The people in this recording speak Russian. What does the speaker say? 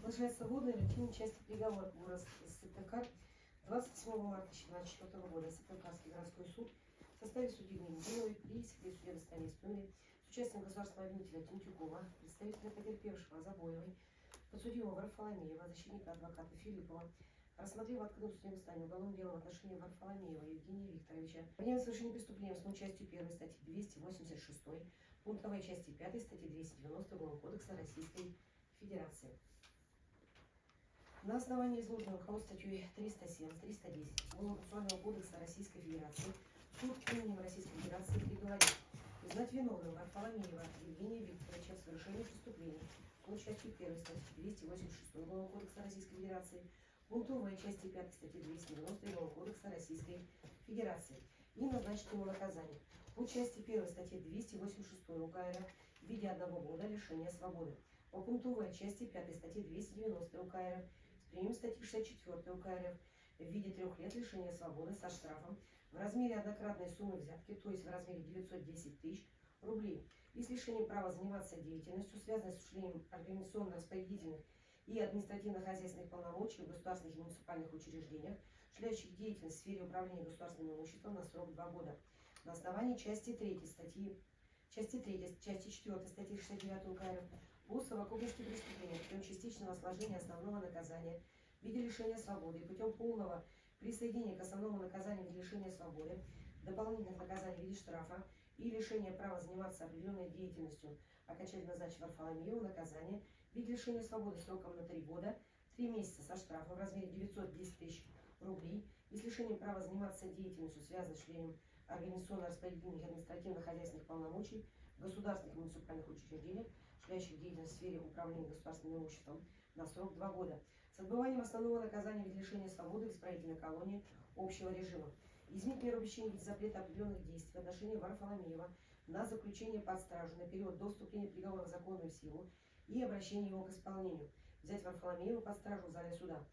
Продолжается вводная рутинная часть приговора по городу СТК 27 марта 2024 года. Сыктывкарский городской суд в составе судьи Гнединовой при свидетельстве достоверной истории с участием государственного обвинителя Тинтюкова, представителя потерпевшего Забоевой, подсудимого Варфоломеева, защитника адвоката Филиппова, рассмотрев в открытом судебном заседании уголовное дело в отношении Варфоломеева Евгения Викторовича по делу совершения преступления с частью 1 статьи 286, пунктовой части 5 статьи 290 Уголовного кодекса Российской Федерации. На основании изложенного руководством статьей 307-310 Уголовно-процессуального кодекса Российской Федерации суд именем Российской Федерации приговорит признать виновным Варфоломеева Евгения Викторовича в совершении преступления по частью 1 статьи 286 Уголовного кодекса Российской Федерации, пунктовой части 5 статьи 290 Уголовного кодекса Российской Федерации и назначить ему наказание по части 1 статьи 286 УК РФ в виде 1 года лишения свободы, по пунктовой части 5 статьи 290 УК РФ с применением статьи 64 УК РФ в виде 3 лет лишения свободы со штрафом в размере однократной суммы взятки, то есть в размере 910 тысяч рублей, и с лишением права заниматься деятельностью, связанной с осуществлением организационно-распорядительных и административно-хозяйственных полномочий в государственных и муниципальных учреждениях, осуществляющих деятельность в сфере управления государственным имуществом на срок 2 года. На основании части 3 части 4 статьи 69 УК РФ по совокупности преступлений путем частичного сложения основного наказания в виде лишения свободы и путем полного присоединения к основному наказанию в виде лишения свободы, дополнительных наказаний в виде штрафа и лишения права заниматься определенной деятельностью, окончательно назначив Варфоломееву наказание в виде лишения свободы сроком на 3 года, 3 месяца со штрафом в размере 910 тысяч рублей и с лишением права заниматься деятельностью, связанной с членом организационно-распорядительных и административно-хозяйственных полномочий в государственных и муниципальных учреждениях, осуществляющих деятельность в сфере управления государственным имуществом на срок 2 года, с отбыванием основного наказания в виде лишения свободы в исправительной колонии общего режима. Изменить меру пресечения в виде запрета определенных действий в отношении Варфоломеева на заключение под стражу на период до вступления приговора в законную силу и обращения его к исполнению. Взять Варфоломеева под стражу в зале суда.